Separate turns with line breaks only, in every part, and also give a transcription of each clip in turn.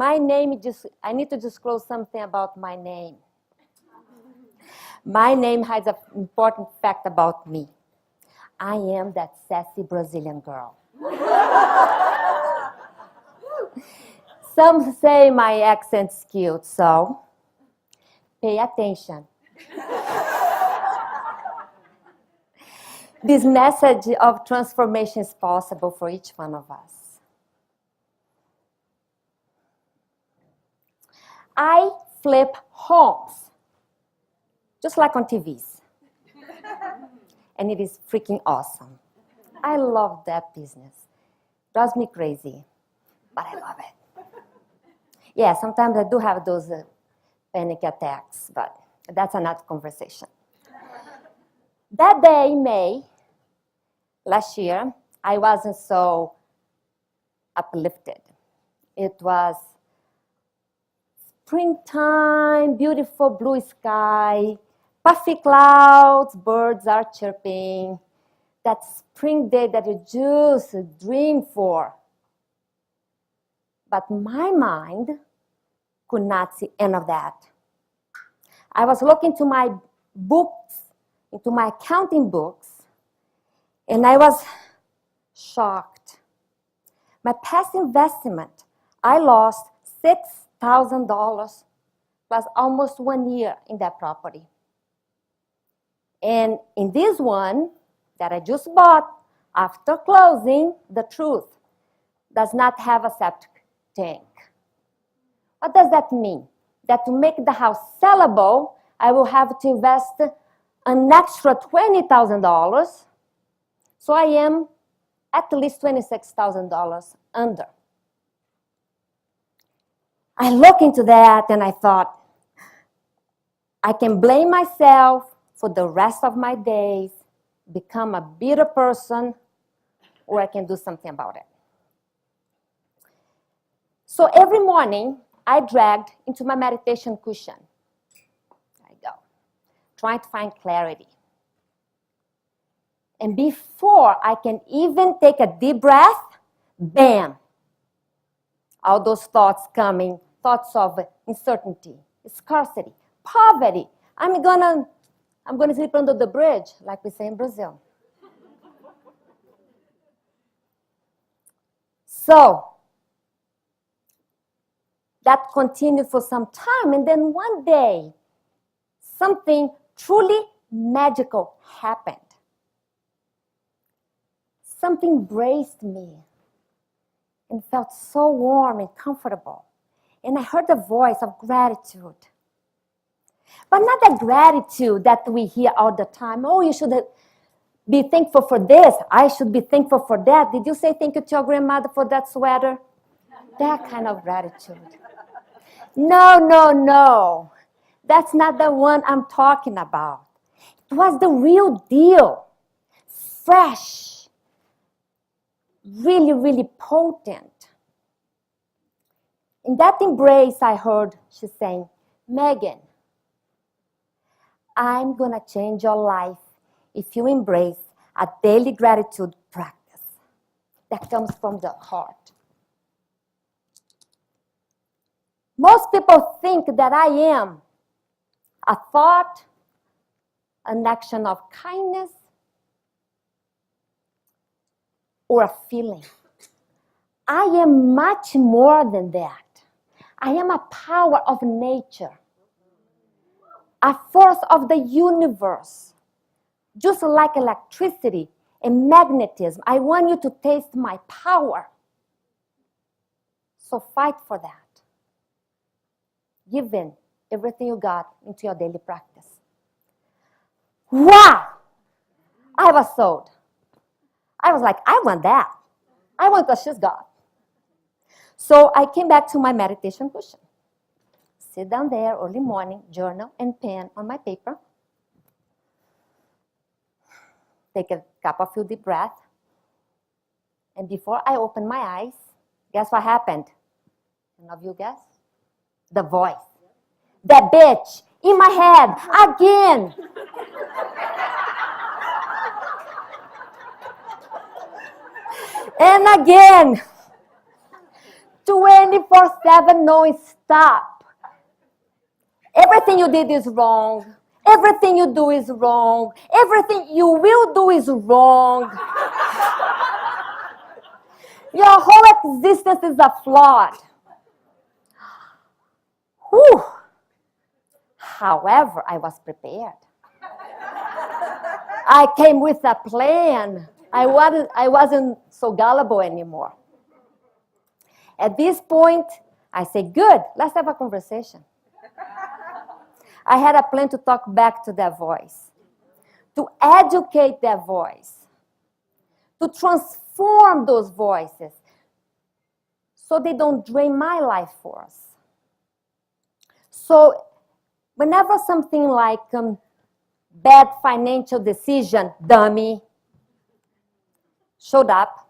My name, I need to disclose something about my name. My name has an important fact about me. I am that sassy Brazilian girl. Some say my accent's cute, so pay attention. This message of transformation is possible for each one of us. I flip homes, just like on TVs. And it is freaking awesome. I love that business. Drives me crazy, but I love it. Yeah, sometimes I do have those panic attacks, but that's another conversation. That day, May, last year, I wasn't so uplifted. It was springtime, beautiful blue sky, puffy clouds, birds are chirping. That spring day that you just dream for. But my mind could not see any of that. I was looking to my books, into my accounting books, and I was shocked. My past investment, I lost $6,000 plus almost 1 year in that property. And in this one that I just bought, after closing, the truth does not have a septic tank. What does that mean? That to make the house sellable, I will have to invest an extra $20,000. So I am at least $26,000 under. I looked into that and I thought, I can blame myself for the rest of my days, become a bitter person, or I can do something about it. So every morning, I dragged into my meditation cushion. There I go. Trying to find clarity. And before I can even take a deep breath, bam! All those thoughts coming, thoughts of uncertainty, scarcity, poverty. I'm gonna sleep under the bridge, like we say in Brazil. So, that continued for some time, and then one day, something truly magical happened. Something embraced me and felt so warm and comfortable. And I heard a voice of gratitude. But not that gratitude that we hear all the time. Oh, you should be thankful for this. I should be thankful for that. Did you say thank you to your grandmother for that sweater? That kind of gratitude. No. That's not the one I'm talking about. It was the real deal. Fresh. Really, really potent. In that embrace, I heard she saying, Megan, I'm going to change your life if you embrace a daily gratitude practice that comes from the heart. Most people think that I am a thought, an action of kindness, or a feeling. I am much more than that. I am a power of nature, a force of the universe. Just like electricity and magnetism, I want you to taste my power. So fight for that. Give in everything you got into your daily practice. Wow! I was sold. I was like, I want that. I want what she's got. So I came back to my meditation cushion. Sit down there early morning, journal and pen on my paper. Take a couple of deep breaths. And before I opened my eyes, guess what happened? Any of you guess? The voice. That bitch in my head again. And again. 24/7, no stop. Everything you did is wrong. Everything you do is wrong. Everything you will do is wrong. Your whole existence is a flawed. Whew. However, I was prepared. I came with a plan. I wasn't so gullible anymore. At this point, I said, good, let's have a conversation. I had a plan to talk back to that voice, to educate that voice, to transform those voices so they don't drain my life force. So whenever something like bad financial decision, dummy, showed up,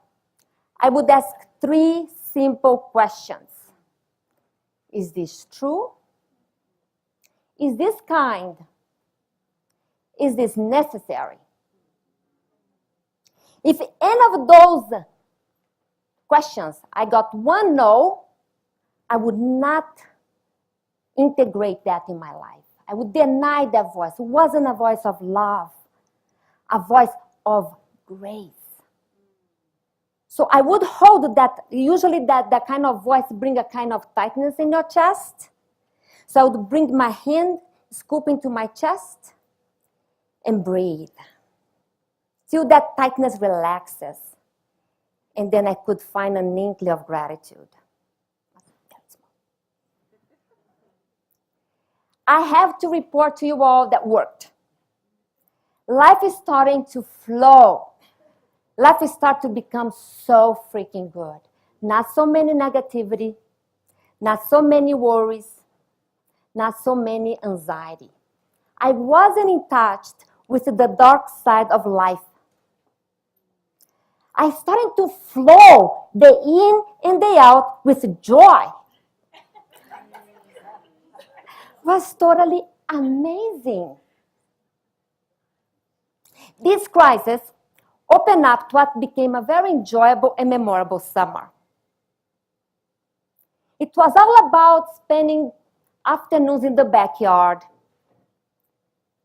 I would ask 3 simple questions. Is this true? Is this kind? Is this necessary? If any of those questions I got 1 no, I would not integrate that in my life. I would deny that voice. It wasn't a voice of love, a voice of grace. So I would hold that. Usually that kind of voice brings a kind of tightness in your chest. So I would bring my hand, scoop into my chest, and breathe. Till that tightness relaxes. And then I could find an inkling of gratitude. I have to report to you all that worked. Life is starting to flow. Life is starting to become so freaking good. Not so many negativity, not so many worries, not so many anxiety. I wasn't in touch with the dark side of life. I started to flow day in and day out with joy. It was totally amazing. This crisis opened up to what became a very enjoyable and memorable summer. It was all about spending afternoons in the backyard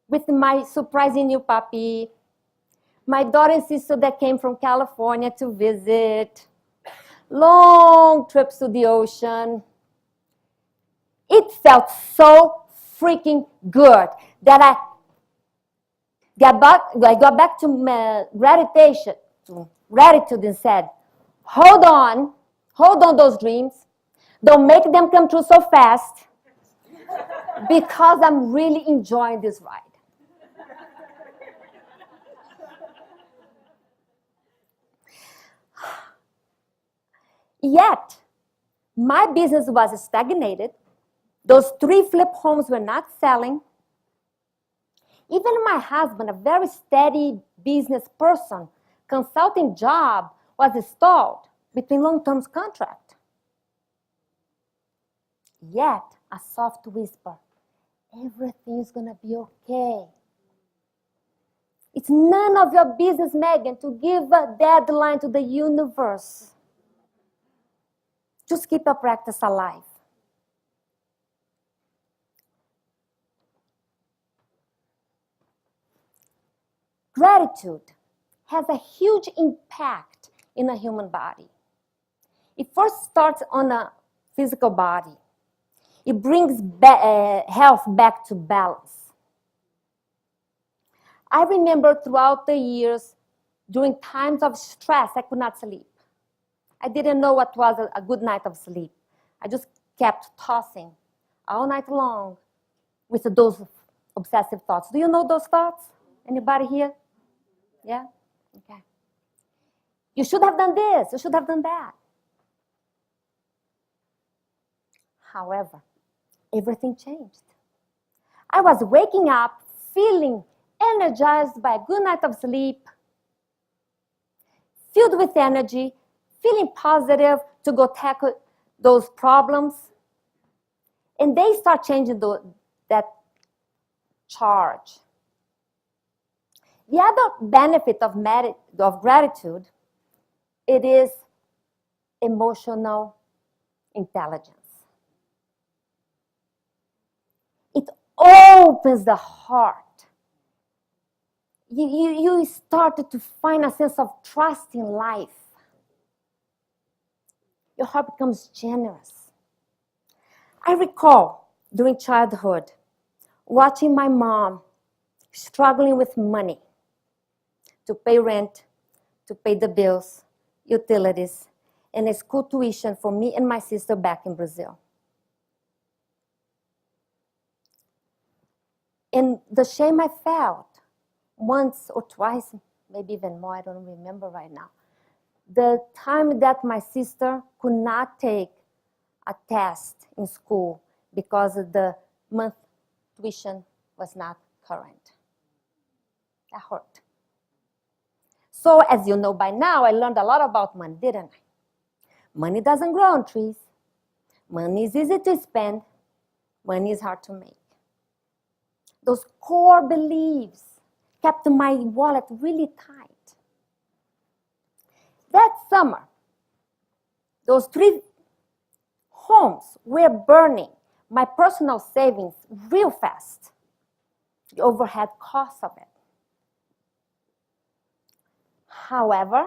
with my surprising new puppy, my daughter and sister that came from California to visit, long trips to the ocean. It felt so freaking good that I got back to gratitude and said, hold on those dreams. Don't make them come true so fast because I'm really enjoying this ride. Yet, my business was stagnated. Those 3 flip homes were not selling. Even my husband, a very steady business person, consulting job was stalled between long-term contract. Yet, a soft whisper, everything's gonna be okay. It's none of your business, Megan, to give a deadline to the universe. Just keep your practice alive. Gratitude has a huge impact in a human body. It first starts on a physical body. It brings health back to balance. I remember throughout the years, during times of stress, I could not sleep. I didn't know what was a good night of sleep. I just kept tossing all night long with those obsessive thoughts. Do you know those thoughts? Anybody here? Yeah? Okay. You should have done this. You should have done that. However, everything changed. I was waking up feeling energized by a good night of sleep, filled with energy, feeling positive to go tackle those problems. And they start changing that charge. The other benefit of gratitude, it is emotional intelligence. It opens the heart. You started to find a sense of trust in life. Your heart becomes generous. I recall during childhood watching my mom struggling with money to pay rent, to pay the bills, utilities, and a school tuition for me and my sister back in Brazil. And the shame I felt once or twice, maybe even more, I don't remember right now. The time that my sister could not take a test in school because the month tuition was not current. That hurt. So as you know by now, I learned a lot about money, didn't I? Money doesn't grow on trees. Money is easy to spend. Money is hard to make. Those core beliefs kept my wallet really tight. That summer, those 3 homes were burning my personal savings real fast. The overhead cost of it. However,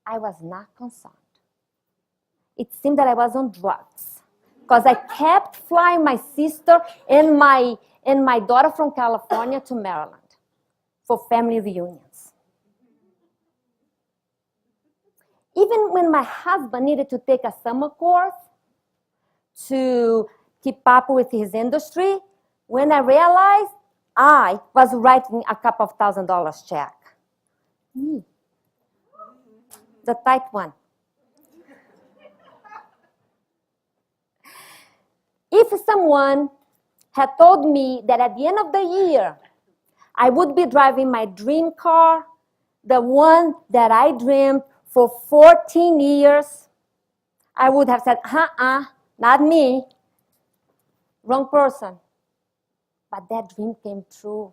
I was not concerned. It seemed that I was on drugs because I kept flying my sister and my daughter from California to Maryland for family reunions. Even when my husband needed to take a summer course to keep up with his industry, when I realized I was writing a couple of $1,000 check. Me. The tight one. If someone had told me that at the end of the year, I would be driving my dream car, the one that I dreamed for 14 years, I would have said, not me. Wrong person. But that dream came true.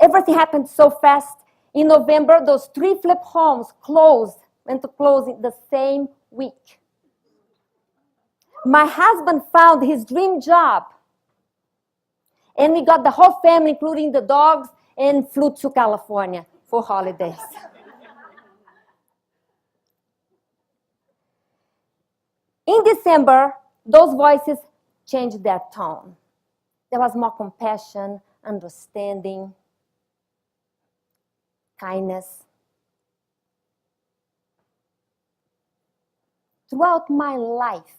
Everything happened so fast. In November, those 3 flip homes went to closing the same week. My husband found his dream job. And we got the whole family, including the dogs, and flew to California for holidays. In December, those voices changed their tone. There was more compassion, understanding, kindness. Throughout my life,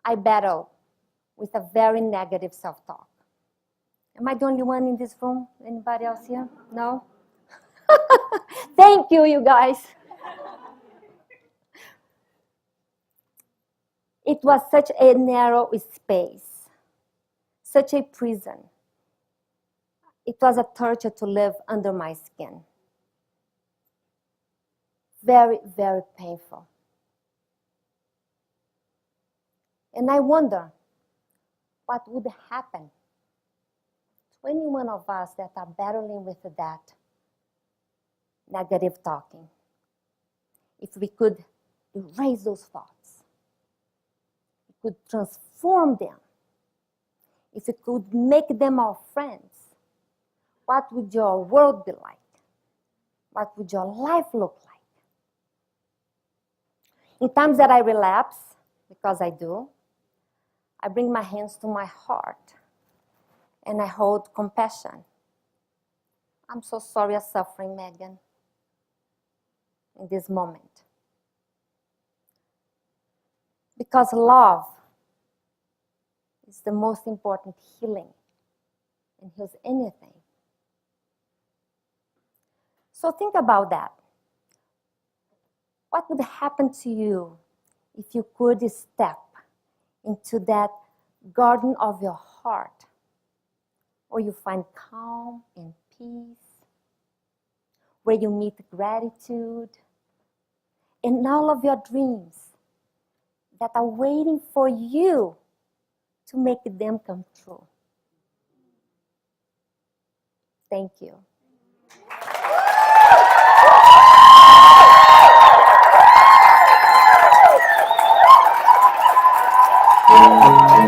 I battled with a very negative self-talk. Am I the only one in this room? Anybody else here? No? Thank you, you guys. It was such a narrow space, such a prison. It was a torture to live under my skin. Very, very painful. And I wonder what would happen to any one of us that are battling with that negative talking if we could erase those thoughts, we could transform them, if we could make them our friends. What would your world be like? What would your life look like? In times that I relapse, because I do, I bring my hands to my heart and I hold compassion. I'm so sorry you're suffering, Megan, in this moment. Because love is the most important healing and heals anything. So think about that. What would happen to you if you could step into that garden of your heart, where you find calm and peace, where you meet gratitude, and all of your dreams that are waiting for you to make them come true? Thank you. you.